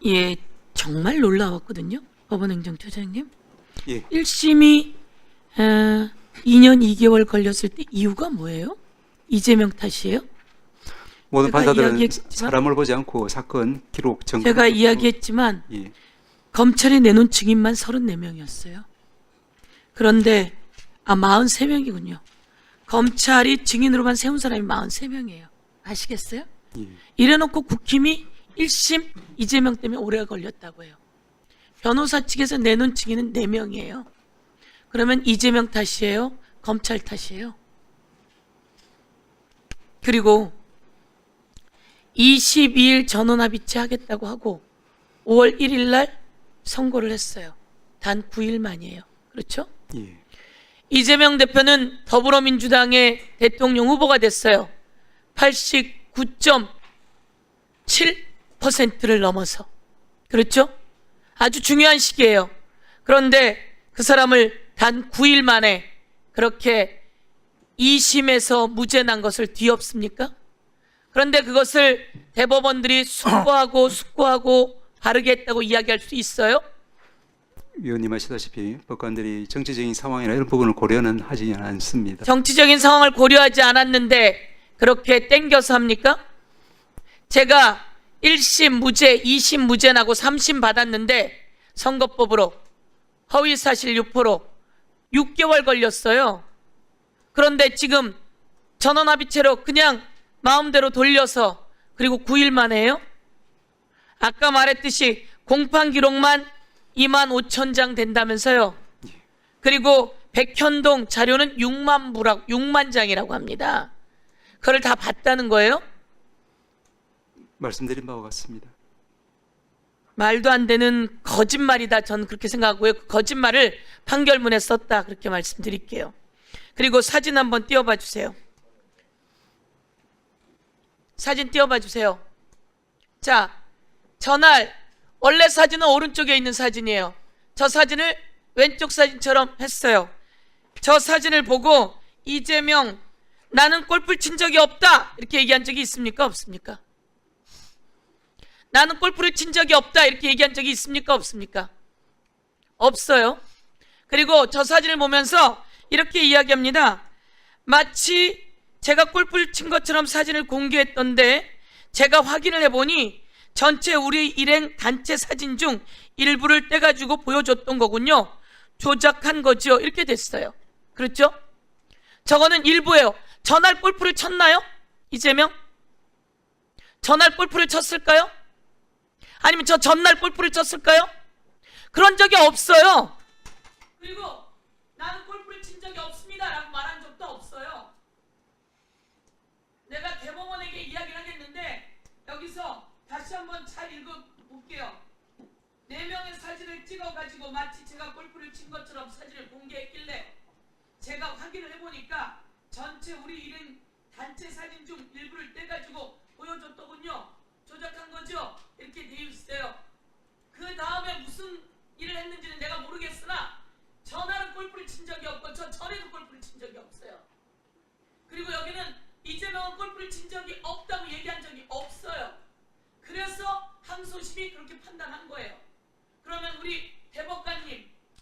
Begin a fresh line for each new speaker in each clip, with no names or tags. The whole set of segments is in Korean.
예, 정말 놀라웠거든요. 법원행정처장님.
예,
1심이 2년 2개월 걸렸을 때 이유가 뭐예요? 이재명 탓이에요?
모든
제가
판사들은
이야기했지만-
사람을 보지 않고 사건 기록 증거.
제가 이야기했지만
예,
검찰이 내놓은 증인만 34명이었어요. 그런데 43명이군요. 검찰이 증인으로만 세운 사람이 43명이에요. 아시겠어요?
예.
이래놓고 국힘이 1심 이재명 때문에 오래 걸렸다고 해요. 변호사 측에서 내놓은 증인은 4명이에요. 그러면 이재명 탓이에요? 검찰 탓이에요? 그리고 22일 전원합의체 하겠다고 하고 5월 1일 날 선고를 했어요. 단 9일 만이에요. 그렇죠?
예.
이재명 대표는 더불어민주당의 대통령 후보가 됐어요. 89.7%를 넘어서. 그렇죠? 아주 중요한 시기예요. 그런데 그 사람을 단 9일 만에 그렇게 2심에서 무죄 난 것을 뒤엎습니까? 그런데 그것을 대법원들이 숙고하고 바르게 했다고 이야기할 수 있어요?
위원님 아시다시피 법관들이 정치적인 상황이나 이런 부분을 고려는 하지 않습니다.
정치적인 상황을 고려하지 않았는데 그렇게 땡겨서 합니까? 제가 1심 무죄, 2심 무죄 나고 3심 받았는데 선거법으로 허위사실 유포로 6개월 걸렸어요. 그런데 지금 전원합의체로 그냥 마음대로 돌려서 그리고 9일 만에 해요? 아까 말했듯이 공판 기록만 25,000장 된다면서요. 그리고 백현동 자료는 6만 장이라고 합니다. 그걸 다 봤다는 거예요?
말씀드린 바와 같습니다.
말도 안 되는 거짓말이다. 저는 그렇게 생각하고요. 그 거짓말을 판결문에 썼다. 그렇게 말씀드릴게요. 그리고 사진 한번 띄워봐 주세요. 사진 띄워봐 주세요. 자, 전날 원래 사진은 오른쪽에 있는 사진이에요. 저 사진을 왼쪽 사진처럼 했어요. 저 사진을 보고 이재명 나는 골프를 친 적이 없다 이렇게 얘기한 적이 있습니까? 없습니까? 나는 골프를 친 적이 없다 이렇게 얘기한 적이 있습니까? 없습니까? 없어요. 그리고 저 사진을 보면서 이렇게 이야기합니다. 마치 제가 골프를 친 것처럼 사진을 공개했던데 제가 확인을 해보니 전체 우리 일행 단체 사진 중 일부를 떼가지고 보여줬던 거군요. 조작한 거죠. 이렇게 됐어요. 그렇죠? 저거는 일부예요. 전날 골프를 쳤나요? 이재명? 전날 골프를 쳤을까요? 아니면 저 전날 골프를 쳤을까요? 그런 적이 없어요. 그리고 나는 골프를 친 적이 없습니다 라고 말한 적도 없어요. 내가 대법원에게 이야기를 하겠는데 여기서 다시 한번 잘 읽어볼게요. 4명의 사진을 찍어가지고 마치 제가 골프를 친 것처럼 사진을 공개했길래 제가 확인을 해보니까 전체 우리 일행 단체 사진 중 일부를 떼가지고 보여줬더군요. 조작한 거죠? 이렇게 되어 있어요. 그 다음에 무슨 일을 했는지는 내가 모르겠으나 전화로 골프를 친 적이 없고 저 전에도 골프를 친 적이 없어요. 그리고 여기는 이재명은 골프를 친 적이 없다고 얘기한 적이 없어요. 그래서 항소심이 그렇게 판단한 거예요. 그러면 우리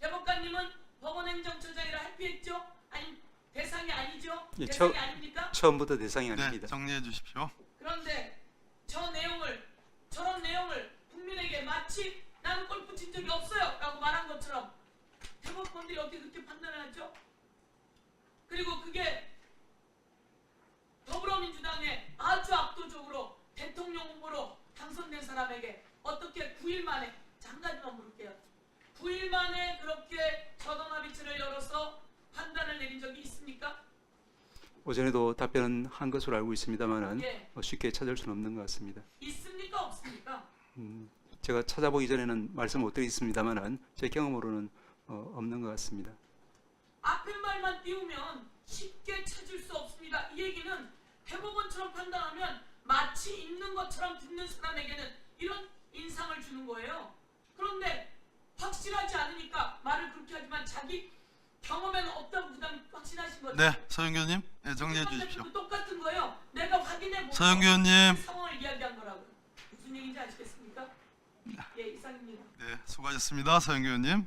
대법관님은 법원행정처장이라 회피했죠? 아니 대상이 아니죠?
예,
대상이 아닙니까?
처음부터 대상이
네,
아닙니다.
정리해 주십시오.
그런데 저런 내용을 국민에게 마치 나는 골프 친 적이 없어요 라고 말한 것처럼 대법관들이 어떻게 그렇게 판단을 하죠? 그리고 그게 더불어민주당에 아주 압도적으로 대통령 후보로 당선된 사람에게 어떻게 9일 만에, 한 가지만 물을게요. 9일 만에 그렇게 전원합의체를 열어서 판단을 내린 적이 있습니까?
오전에도 답변은 한 것으로 알고 있습니다만은
예.
쉽게 찾을 수는 없는 것 같습니다.
있습니까? 없습니까?
제가 찾아보기 전에는 말씀 못 드리겠습니다만은 제 경험으로는 없는 것 같습니다.
앞에 말만 띄우면 쉽게 찾을 수 없습니다. 이 얘기는 대법원처럼 판단하면 마치 있는 것처럼 듣는 사람에게는 이런 인상을 주는 거예요. 그런데 확실하지 않으니까 말을 그렇게 하지만 자기 경험에는 없다고 부담 확신하신 거죠.
네, 서영교 의원님, 네, 정리해 주십시오.
똑같은 거예요. 내가 확인해 보고
서영교 의원님.
상황을 이야기한 거라고. 무슨 얘기인지 아시겠습니까? 예, 이상입니다.
네, 수고하셨습니다. 서영교 의원님.